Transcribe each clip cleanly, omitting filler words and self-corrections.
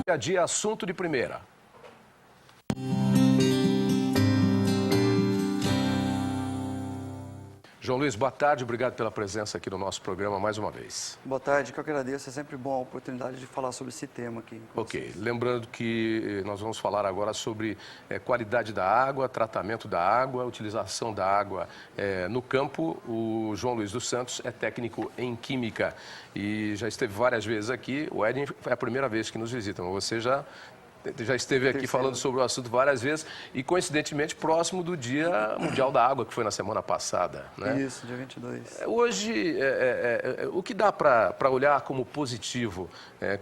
Dia a dia, assunto de primeira. João Luiz, boa tarde, obrigado pela presença aqui no nosso programa mais uma vez. Boa tarde, que eu agradeço, é sempre bom a oportunidade de falar sobre esse tema aqui. Ok, lembrando que nós vamos falar agora sobre qualidade da água, tratamento da água, utilização da água no campo. O João Luiz dos Santos é técnico em Química e já esteve várias vezes aqui. O Edin é a primeira vez que nos visita, mas você já esteve aqui falando sobre o assunto várias vezes e, coincidentemente, próximo do Dia Mundial da Água, que foi na semana passada, né? Isso, dia 22. Hoje, o que dá para olhar como positivo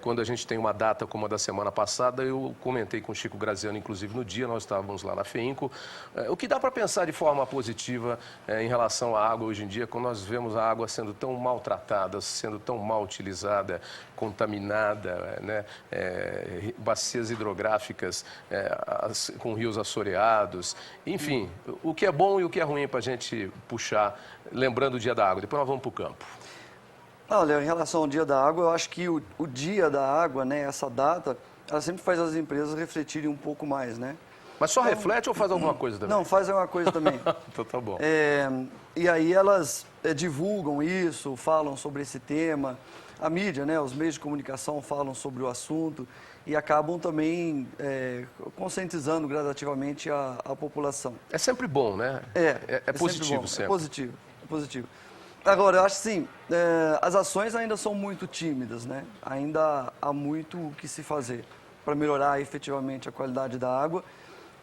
quando a gente tem uma data como a da semana passada? Eu comentei com o Chico Graziano, inclusive, no dia, nós estávamos lá na FEINCO. O que dá para pensar de forma positiva em relação à água hoje em dia, quando nós vemos a água sendo tão maltratada, sendo tão mal utilizada, contaminada, né? Bacias hidrográficas com rios assoreados, enfim, o que é bom e o que é ruim para a gente puxar, lembrando o Dia da Água. Depois nós vamos para o campo. Olha, em relação ao Dia da Água, eu acho que o Dia da Água, né, essa data, ela sempre faz as empresas refletirem um pouco mais, né? Mas só reflete ou faz alguma coisa também? Não, faz alguma coisa também. Então tá bom. E aí elas divulgam isso, falam sobre esse tema. A mídia, né, os meios de comunicação falam sobre o assunto e acabam também conscientizando gradativamente a população. É sempre bom, né? É positivo sempre. É positivo, é positivo. Agora, eu acho assim, as ações ainda são muito tímidas, né? Ainda há muito o que se fazer para melhorar efetivamente a qualidade da água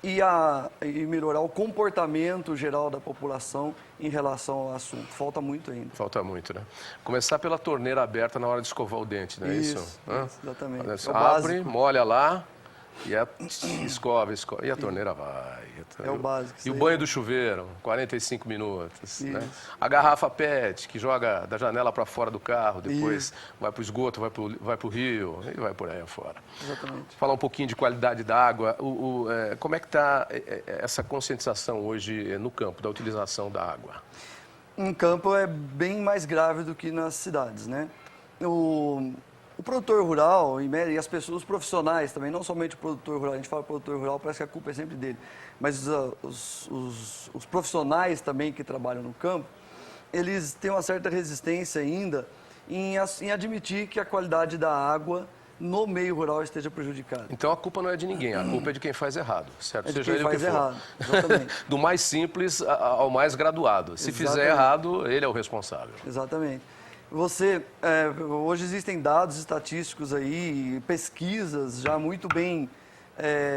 e melhorar o comportamento geral da população em relação ao assunto. Falta muito ainda. Falta muito, né? Começar pela torneira aberta na hora de escovar o dente, não é isso? Isso, exatamente. Abre, molha lá e escova. E a torneira vai. É o básico. E o banho do chuveiro, 45 minutos. Né? A garrafa PET, que joga da janela para fora do carro, depois vai para o esgoto, vai para o rio e vai por aí afora. Exatamente. Falar um pouquinho de qualidade da água. Como é que está essa conscientização hoje no campo, da utilização da água? Em campo é bem mais grave do que nas cidades, né? O produtor rural, em média, e as pessoas, os profissionais também, não somente o produtor rural, a gente fala produtor rural, parece que a culpa é sempre dele, mas os profissionais também que trabalham no campo, eles têm uma certa resistência ainda em admitir que a qualidade da água no meio rural esteja prejudicada. Então a culpa não é de ninguém, a culpa é de quem faz errado, certo? É de quem faz errado, exatamente. Do mais simples ao mais graduado. Se fizer errado, ele é o responsável. Exatamente. Hoje existem dados estatísticos aí, pesquisas já muito bem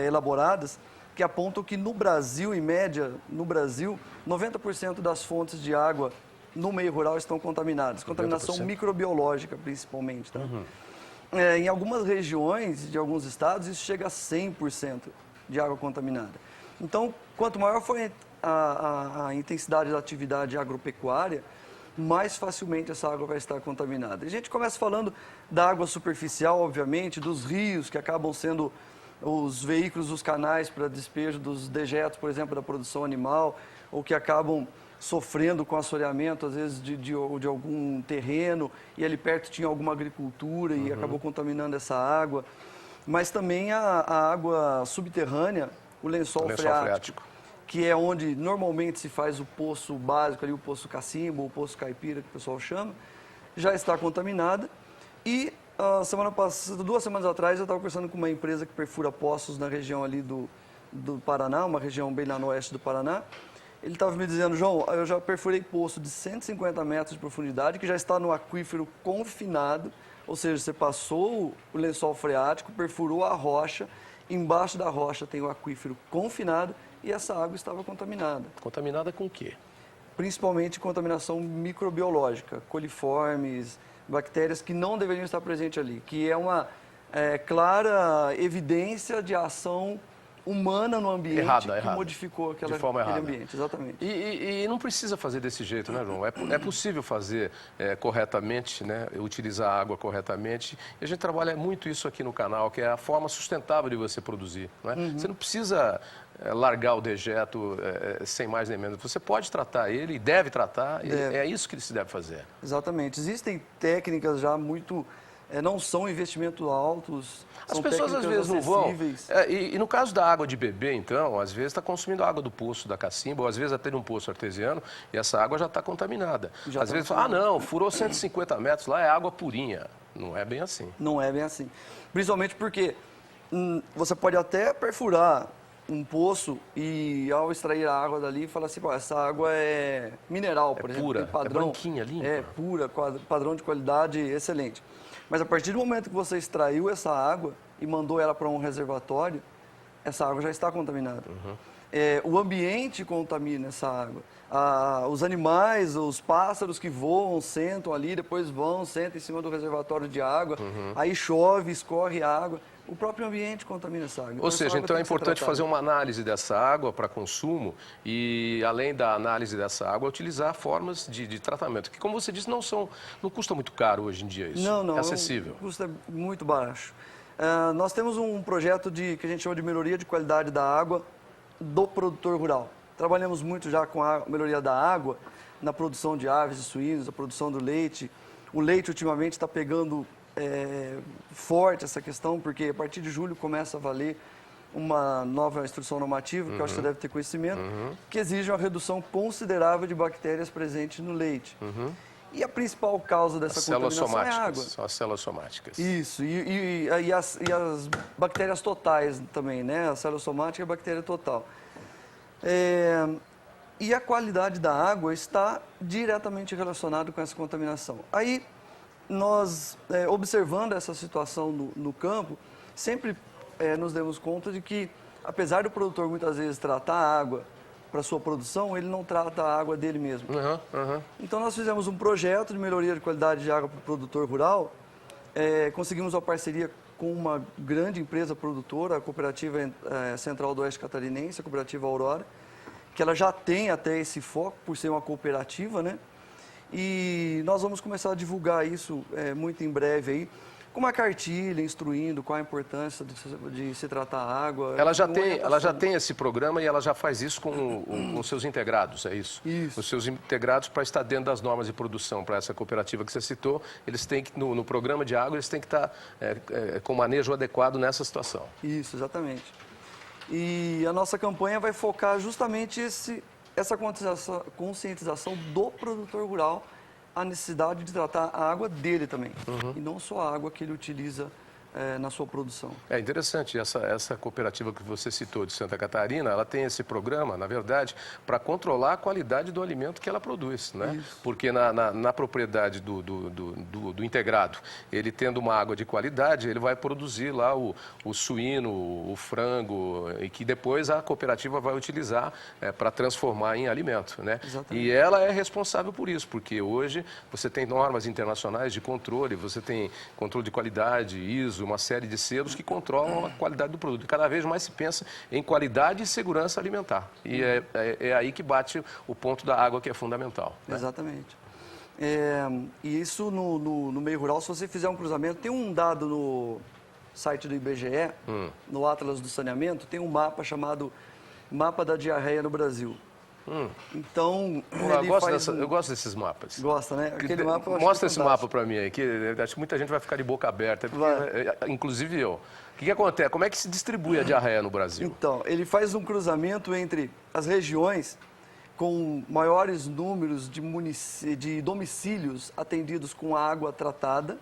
elaboradas, que apontam que no Brasil, em média, 90% das fontes de água no meio rural estão contaminadas. Contaminação 90%. Microbiológica, principalmente. Tá? Em algumas regiões de alguns estados, isso chega a 100% de água contaminada. Então, quanto maior for a intensidade da atividade agropecuária, mais facilmente essa água vai estar contaminada. A gente começa falando da água superficial, obviamente, dos rios, que acabam sendo os veículos, os canais para despejo dos dejetos, por exemplo, da produção animal, ou que acabam sofrendo com assoreamento, às vezes, de algum terreno, e ali perto tinha alguma agricultura e acabou contaminando essa água. Mas também a água subterrânea, o lençol freático, que é onde normalmente se faz o poço básico, ali, o poço cacimbo, o poço caipira, que o pessoal chama, já está contaminada. E semana passada, 2 semanas atrás, eu estava conversando com uma empresa que perfura poços na região ali do Paraná, uma região bem lá no oeste do Paraná. Ele estava me dizendo, João, eu já perfurei poço de 150 metros de profundidade, que já está no aquífero confinado, ou seja, você passou o lençol freático, perfurou a rocha, embaixo da rocha tem o aquífero confinado, e essa água estava contaminada. Contaminada com o quê? Principalmente contaminação microbiológica, coliformes, bactérias que não deveriam estar presentes ali, que é uma clara evidência de ação humana no ambiente que modificou aquele ambiente. Exatamente. E não precisa fazer desse jeito, né, João? É possível fazer corretamente, né? Utilizar a água corretamente. E a gente trabalha muito isso aqui no canal, que é a forma sustentável de você produzir. Não é? Você não precisa largar o dejeto sem mais nem menos. Você pode tratar ele e deve tratar. É isso que se deve fazer. Exatamente. Existem técnicas já muito não são investimentos altos, As são pessoas às técnicas vezes não vão. acessíveis. E no caso da água de beber, então, às vezes está consumindo água do poço da cacimba, ou às vezes até de um poço artesiano, e essa água já está contaminada. Já Às tá vezes fala, não, furou 150 metros, lá é água purinha. Não é bem assim. Não é bem assim. Principalmente porque você pode até perfurar um poço e ao extrair a água dali, falar assim, pô, essa água é mineral, por exemplo, pura, tem padrão, é branquinha, limpa. é pura, padrão de qualidade excelente. Mas a partir do momento que você extraiu essa água e mandou ela para um reservatório, essa água já está contaminada. O ambiente contamina essa água. Os animais, os pássaros que voam, sentam ali, depois sentam em cima do reservatório de água, aí chove, escorre água. O próprio ambiente contamina essa água. Ou seja, então é importante fazer uma... uma análise dessa água para consumo e, além da análise dessa água, utilizar formas de tratamento, que, como você disse, não custa muito caro hoje em dia isso. Não, é acessível. O custo é muito baixo. Nós temos um projeto que a gente chama de melhoria de qualidade da água do produtor rural. Trabalhamos muito já com a melhoria da água na produção de aves e suínos, a produção do leite. O leite, ultimamente, está pegando forte essa questão, porque a partir de julho começa a valer uma nova instrução normativa, que eu acho que você deve ter conhecimento, que exige uma redução considerável de bactérias presentes no leite. E a principal causa dessa contaminação é a água. São as células somáticas. Isso, e as bactérias totais também, né? A célula somática é a bactéria total. E a qualidade da água está diretamente relacionada com essa contaminação. Aí, nós, observando essa situação no campo, sempre nos demos conta de que, apesar do produtor muitas vezes tratar a água para sua produção, ele não trata a água dele mesmo. Então, nós fizemos um projeto de melhoria de qualidade de água para o produtor rural, conseguimos uma parceria com uma grande empresa produtora, a Cooperativa Central do Oeste Catarinense, a Cooperativa Aurora, que ela já tem até esse foco por ser uma cooperativa, né? E nós vamos começar a divulgar isso muito em breve aí, com uma cartilha instruindo qual a importância de se tratar a água. Ela já tem esse programa e ela já faz isso com os seus integrados, é isso? Isso. Os seus integrados, para estar dentro das normas de produção, para essa cooperativa que você citou, eles têm que, no programa de água, eles têm que estar com manejo adequado nessa situação. Isso, exatamente. E a nossa campanha vai focar justamente essa conscientização do produtor rural, a necessidade de tratar a água dele também, e não só a água que ele utiliza na sua produção. É interessante, essa cooperativa que você citou de Santa Catarina, ela tem esse programa, na verdade, para controlar a qualidade do alimento que ela produz, né? Isso. Porque na propriedade do integrado, ele tendo uma água de qualidade, ele vai produzir lá o suíno, o frango, e que depois a cooperativa vai utilizar para transformar em alimento, né? Exatamente. E ela é responsável por isso, porque hoje você tem normas internacionais de controle, você tem controle de qualidade, ISO, uma série de selos que controlam a qualidade do produto. E cada vez mais se pensa em qualidade e segurança alimentar. E é aí que bate o ponto da água, que é fundamental, né? Exatamente. E isso no meio rural, se você fizer um cruzamento, tem um dado no site do IBGE, no Atlas do Saneamento, tem um mapa chamado Mapa da Diarreia no Brasil. Então, eu gosto desses mapas. Gosta, né? Aquele mapa eu acho Mostra esse fantástico. mapa para mim aí, que acho que muita gente vai ficar de boca aberta, inclusive eu. O que acontece? Como é que se distribui a diarreia no Brasil? Então, ele faz um cruzamento entre as regiões com maiores números de domicílios atendidos com água tratada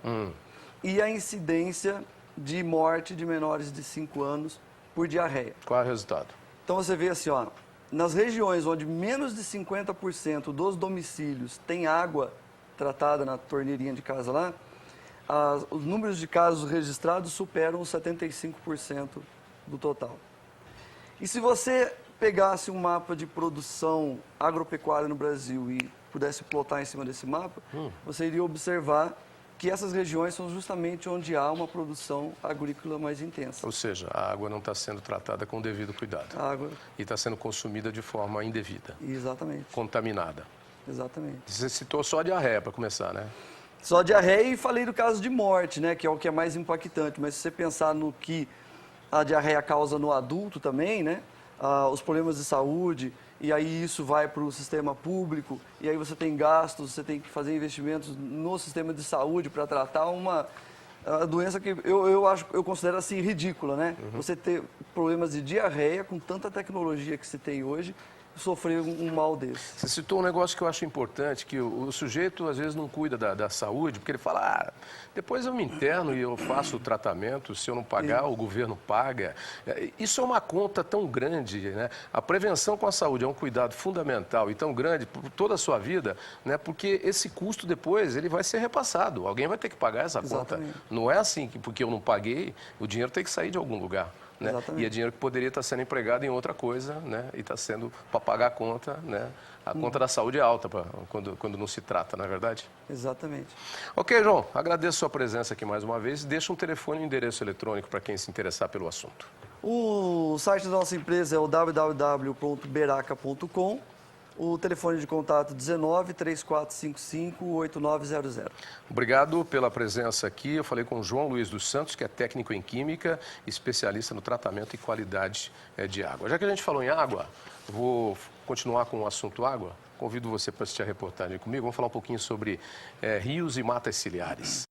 e a incidência de morte de menores de 5 anos por diarreia. Qual é o resultado? Então, você vê assim, ó, nas regiões onde menos de 50% dos domicílios tem água tratada na torneirinha de casa lá, os números de casos registrados superam os 75% do total. E se você pegasse um mapa de produção agropecuária no Brasil e pudesse plotar em cima desse mapa, você iria observar que essas regiões são justamente onde há uma produção agrícola mais intensa. Ou seja, a água não está sendo tratada com o devido cuidado. A água. E está sendo consumida de forma indevida. Exatamente. Contaminada. Exatamente. Você citou só a diarreia para começar, né? Só diarreia, e falei do caso de morte, né, que é o que é mais impactante. Mas se você pensar no que a diarreia causa no adulto também, né, os problemas de saúde, e aí isso vai para o sistema público, e aí você tem gastos, você tem que fazer investimentos no sistema de saúde para tratar A doença que eu considero assim ridícula, né? Você ter problemas de diarreia com tanta tecnologia que se tem hoje, sofrer um mal desse. Você citou um negócio que eu acho importante, que o sujeito às vezes não cuida da saúde, porque ele fala, depois eu me interno e eu faço o tratamento, se eu não pagar, o governo paga. Isso é uma conta tão grande, né? A prevenção com a saúde é um cuidado fundamental e tão grande por toda a sua vida, né? Porque esse custo depois ele vai ser repassado, alguém vai ter que pagar essa Exatamente. conta. Não é assim que porque eu não paguei, o dinheiro tem que sair de algum lugar. Né? E é dinheiro que poderia estar sendo empregado em outra coisa, né? E está sendo para pagar a conta, né? A conta da saúde é alta quando não se trata, não é verdade? Exatamente. Ok, João, agradeço a sua presença aqui mais uma vez. Deixa um telefone e um endereço eletrônico para quem se interessar pelo assunto. O site da nossa empresa é o www.beraca.com. O telefone de contato 19-3455-8900. Obrigado pela presença aqui. Eu falei com o João Luiz dos Santos, que é técnico em Química, especialista no tratamento e qualidade de água. Já que a gente falou em água, vou continuar com o assunto água. Convido você para assistir a reportagem comigo. Vamos falar um pouquinho sobre rios e matas ciliares.